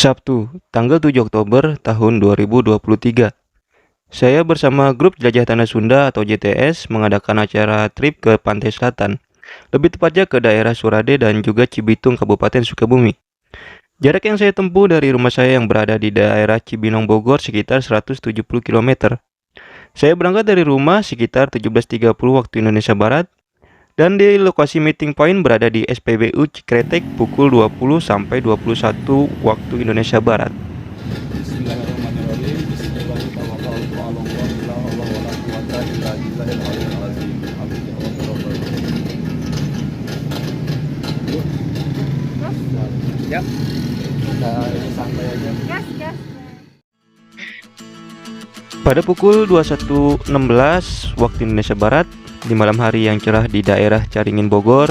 Sabtu, tanggal 7 Oktober tahun 2023. Saya bersama grup Jelajah Tanah Sunda atau JTS mengadakan acara trip ke Pantai Selatan, lebih tepatnya ke daerah Surade dan juga Cibitung, Kabupaten Sukabumi. Jarak yang saya tempuh dari rumah saya yang berada di daerah Cibinong, Bogor sekitar 170 km. Saya berangkat dari rumah sekitar 17.30 waktu Indonesia Barat dan di lokasi meeting point berada di SPBU Cikretek pukul 20 sampai 21 waktu Indonesia Barat. Bismillahirrahmanirrahim. Bismillahirrahmanirrahim. La haula wala quwata illa billahil aliyyil azim. Amin ya rabbal alamin. Siap. Kita ini santai aja. Gas. Pada pukul 21.16 waktu Indonesia Barat, di malam hari yang cerah di daerah Caringin, Bogor,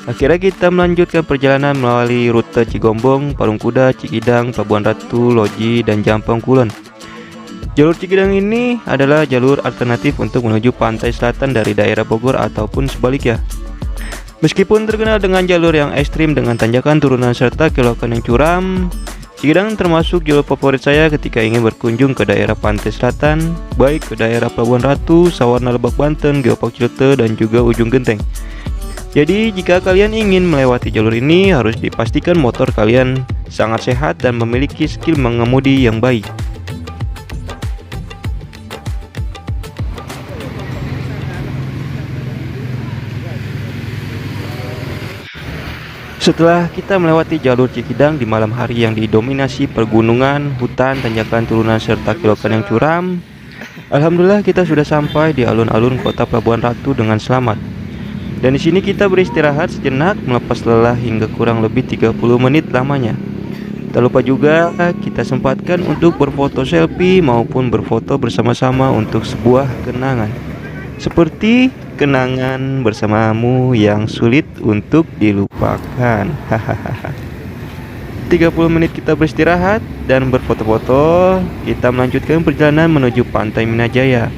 akhirnya kita melanjutkan perjalanan melalui rute Cigombong, Parung Kuda, Cikidang, Pelabuhan Ratu, Loji, dan Jampang Kulon. Jalur Cikidang ini adalah jalur alternatif untuk menuju pantai selatan dari daerah Bogor ataupun sebaliknya. Meskipun terkenal dengan jalur yang ekstrim dengan tanjakan, turunan, serta kelokan yang curam, Cikidang termasuk jalur favorit saya ketika ingin berkunjung ke daerah pantai selatan, baik ke daerah Pelabuhan Ratu, Sawarna Lebak Banten, Geopark Cileute, dan juga Ujung Genteng. Jadi jika kalian ingin melewati jalur ini, harus dipastikan motor kalian sangat sehat dan memiliki skill mengemudi yang baik. Setelah kita melewati jalur Cikidang di malam hari yang didominasi pergunungan, hutan, tanjakan, turunan, serta kelokan yang curam, alhamdulillah kita sudah sampai di alun-alun kota Pelabuhan Ratu dengan selamat. Dan di sini kita beristirahat sejenak melepas lelah hingga kurang lebih 30 menit lamanya. Tak lupa juga kita sempatkan untuk berfoto selfie maupun berfoto bersama-sama untuk sebuah kenangan. Seperti kenangan bersamamu yang sulit untuk dilupakan. 30 menit kita beristirahat dan berfoto-foto, kita melanjutkan perjalanan menuju Pantai Minajaya.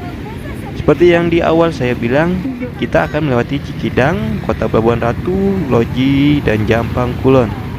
Seperti yang di awal saya bilang, kita akan melewati Cikidang, Kota Pelabuhan Ratu, Loji, dan Jampang Kulon.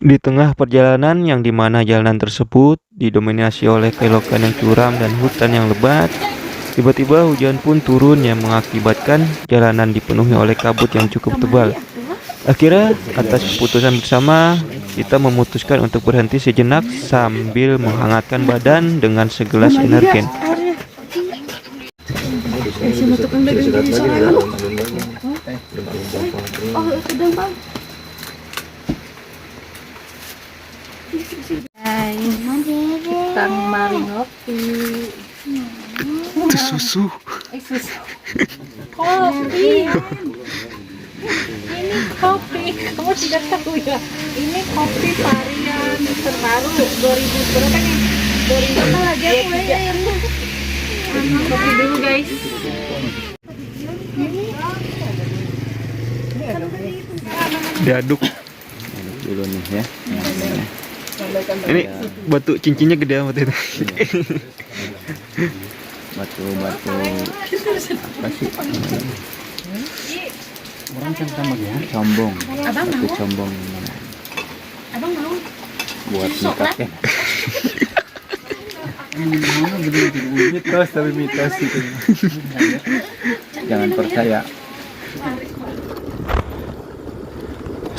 Di tengah perjalanan yang dimana jalanan tersebut didominasi oleh kelokan yang curam dan hutan yang lebat, tiba-tiba hujan pun turun yang mengakibatkan jalanan dipenuhi oleh kabut yang cukup tebal. Akhirnya, atas keputusan bersama, kita memutuskan untuk berhenti sejenak sambil menghangatkan badan dengan segelas energen. Kita mari ngopi. Itu susu. Kopi. Ini kopi. Kamu tidak tahu ya? Ini kopi varian terbaru 2000 berapa nih? 2000 apa lagi aku ya? Kopi dulu guys. Diaduk Dulu nih ya. ini batu cincinnya gede amat itu. Batu apa sih? Orang kan sama ya, combong. Batu combong. Abang mau? Buat nikah ya. Mitos tapi mitos itu. Jangan percaya.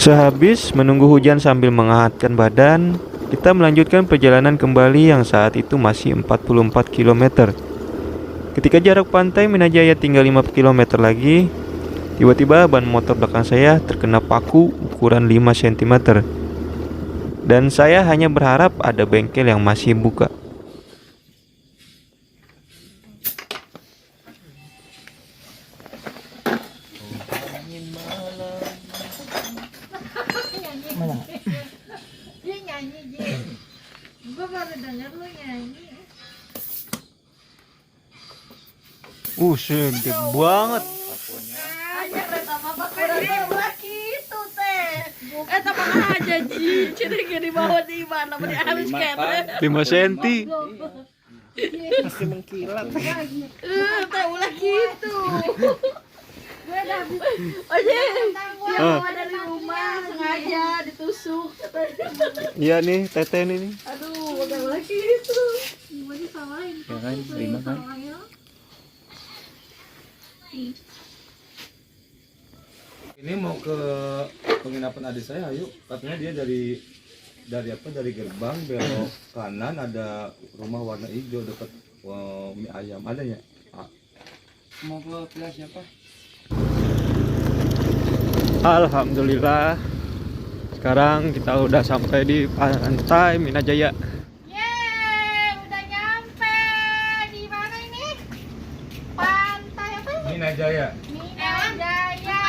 Sehabis menunggu hujan sambil menghangatkan badan, kita melanjutkan perjalanan kembali yang saat itu masih 44 km. Ketika jarak pantai Minajaya tinggal 5 km lagi, tiba-tiba ban motor belakang saya terkena paku ukuran 5 cm. Dan saya hanya berharap ada bengkel yang masih buka. Dia nyanyi, gue baru denger lu nyanyi. Gede banget. Aja Ji, jadi gak dibawa di mana, di habis kere 5 cm. Masih mengkilat. Tahu lah gitu. Gue udah habis. Oje, gue bawa dari rumah sengaja ditusuk. Iya nih, tete nih. Aduh, udah lagi gitu. Gimana disalahin? Ya kan, terima kan. Ini mau ke penginapan adik saya, ayo. Katanya dia dari gerbang belok kanan ada rumah warna hijau dekat mie ayam. Ada ya? Mau ke villa siapa? Alhamdulillah. Sekarang kita udah sampai di pantai Minajaya. Yeay, udah nyampe. Di mana ini? Pantai apa? Minajaya. Minajaya.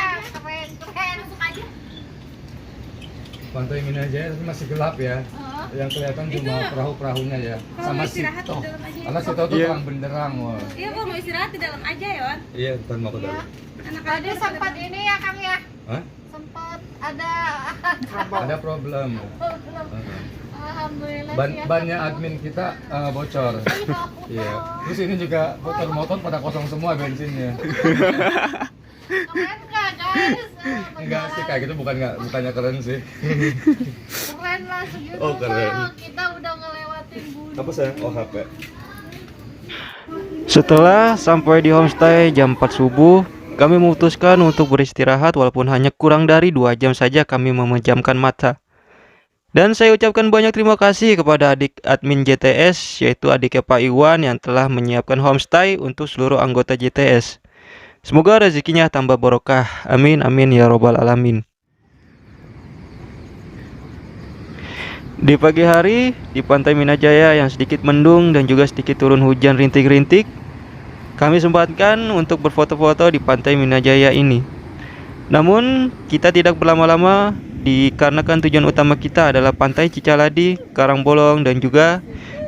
Keren aja. Pantai Minajaya tapi masih gelap ya. Yang kelihatan cuma perahu-perahunya ya. Sama Sito. Karena Sito tuh terang benderang. Wah. Iya, kalau mau istirahat di dalam aja ya, Wan. Iya, bukan mau ke dalam. Tadi sempat ini ya, Kang ya. Hah? Sempat ada Ada problem. Alhamdulillah Bannya admin kita bocor. Iya. Terus ini juga motor pada kosong semua bensinnya. Keren nggak, guys? Enggak sih kayak gitu bukannya keren sih. Keren lah segitu. Oh, keren. Bang. Kita udah ngelewatin gunung. Apa sayang? Oh, HP. Setelah sampai di homestay jam 4 subuh, kami memutuskan untuk beristirahat walaupun hanya kurang dari 2 jam saja kami memejamkan mata. Dan saya ucapkan banyak terima kasih kepada adik admin JTS, yaitu adiknya Pak Iwan yang telah menyiapkan homestay untuk seluruh anggota JTS. Semoga rezekinya tambah barokah. Amin amin ya robbal alamin. Di pagi hari, di pantai Minajaya yang sedikit mendung dan juga sedikit turun hujan rintik-rintik, kami sempatkan untuk berfoto-foto di pantai Minajaya ini. Namun, kita tidak berlama-lama dikarenakan tujuan utama kita adalah pantai Cicaladi, Karangbolong, dan juga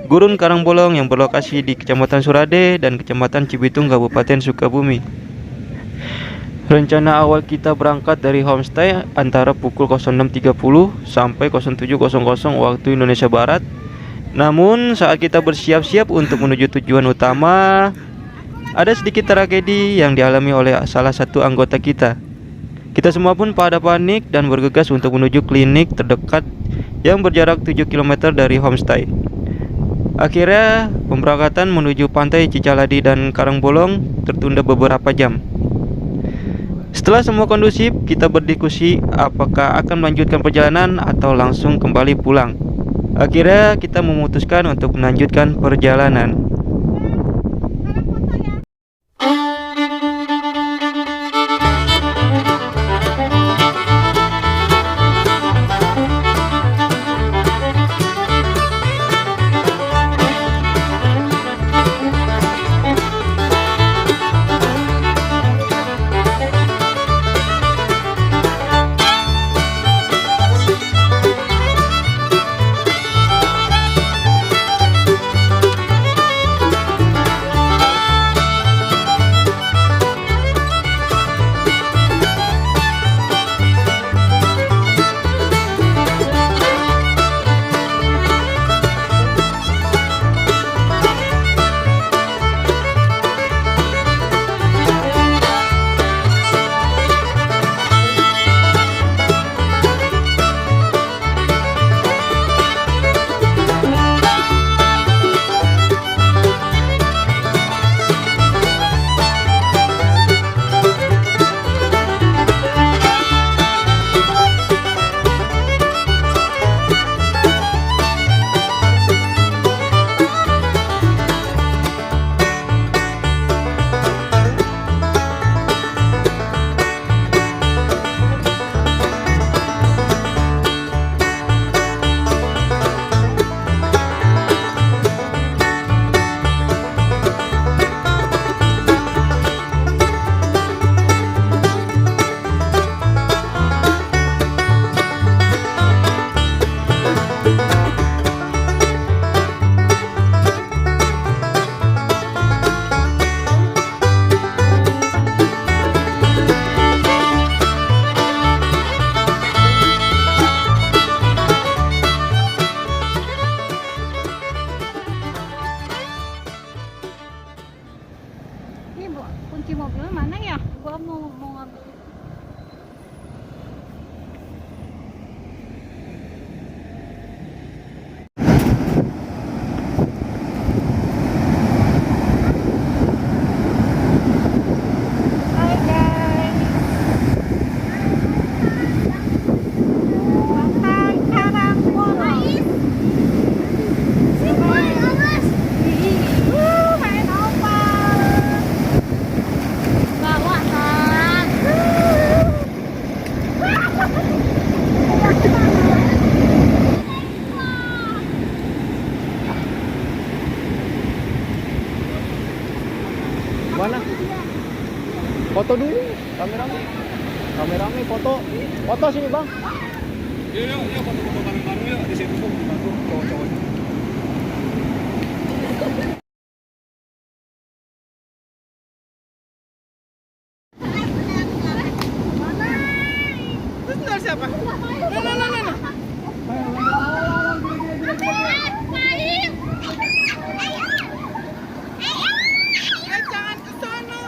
Gurun Karangbolong yang berlokasi di Kecamatan Surade dan Kecamatan Cibitung, Kabupaten Sukabumi. Rencana awal kita berangkat dari homestay antara pukul 06.30 sampai 07.00 waktu Indonesia Barat. Namun saat kita bersiap-siap untuk menuju tujuan utama, ada sedikit tragedi yang dialami oleh salah satu anggota kita. Kita semua pun pada panik dan bergegas untuk menuju klinik terdekat yang berjarak 7 km dari homestay. Akhirnya pemberangkatan menuju pantai Cicaladi dan Karangbolong tertunda beberapa jam. Setelah semua kondusif, kita berdiskusi apakah akan melanjutkan perjalanan atau langsung kembali pulang. Akhirnya kita memutuskan untuk melanjutkan perjalanan. kunci mobilnya mana ya? Gua mau ngambil. Hai guys. Makan karambol. Main apa? Bawa kan. Mana? Foto dulu, rame-rame. Rame-rame foto. Foto sini, Bang. Yuk, foto-foto bareng-bareng yuk di situ tuh, cowok-cowok. Terus ntar siapa? Jangan ke sana.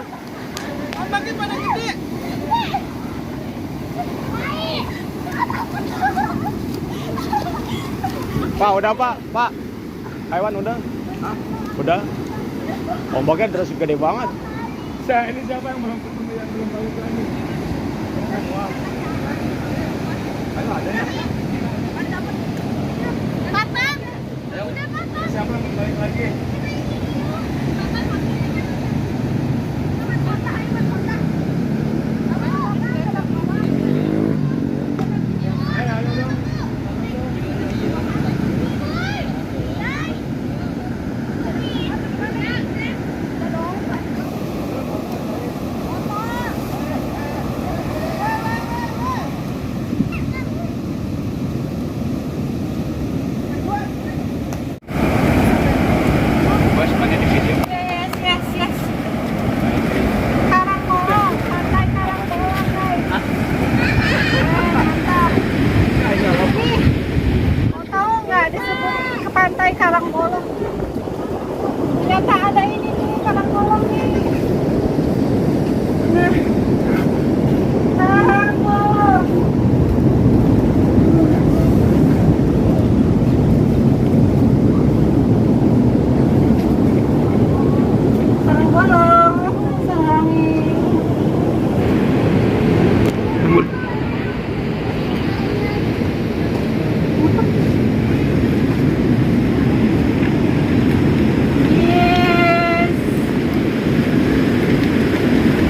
Ombaknya pada gede. Pak, udah Pak. Pak. Hewan udah? Hah? Udah? Ombaknya terus gede banget. Ini siapa yang belum ketemu yang belum balik lagi? Wah. Ayo ada ya? Papa. Ayo. Siapa yang balik lagi? Yes. Karangbolong, pantai Karangbolong guys. Mantap. Nih, mau tahu nggak disebut ke pantai Karangbolong? Ternyata ada ini nih Karangbolong nih. Nah, Karangbolong. Karangbolong, sarangi. Yes.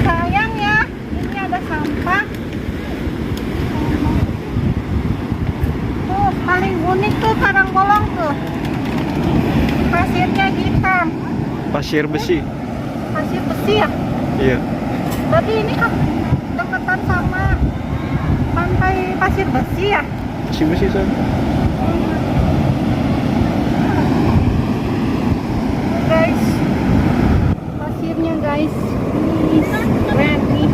Sayang ya, ini ada sampah. Tuh, paling unik tuh Karangbolong tuh. Pasirnya hitam. Pasir besi. Pasir besi ya? Iya. Berarti ini kan deketan sama pantai pasir besi ya? Pasir besi San. Guys, pasirnya guys, ini keren nih.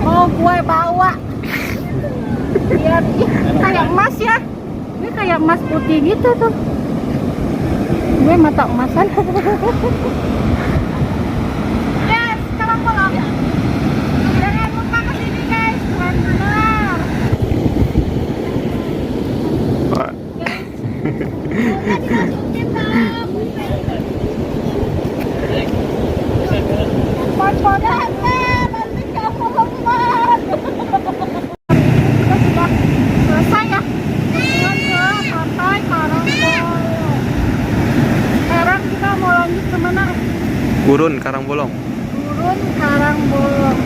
Mau gue bawa. Biar kayak emas ya. Ini kayak emas putih gitu tuh. Gue mata emasan. Yes, Karangbolong. Jangan lupa kesini guys, keren benar. Pak. Sudah selesai ya dengan ke pantai Karangbolong. Sekarang kita mau lanjut kemana? Gurun Karangbolong. Turun Karangbolong.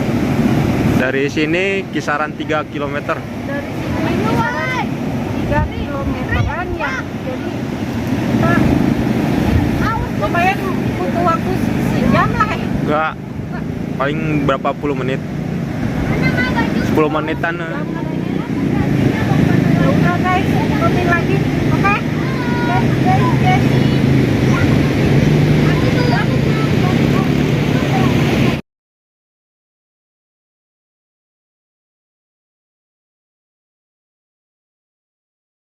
Dari sini kisaran 3 km. Dari sini kisaran 3 kilometeran ya. Jadi kita lumayan butuh waktu sejam lah ya. Enggak. Paling berapa puluh menit? 10 menitan. Ya udah guys, ikutin lagi. Oke? Guys.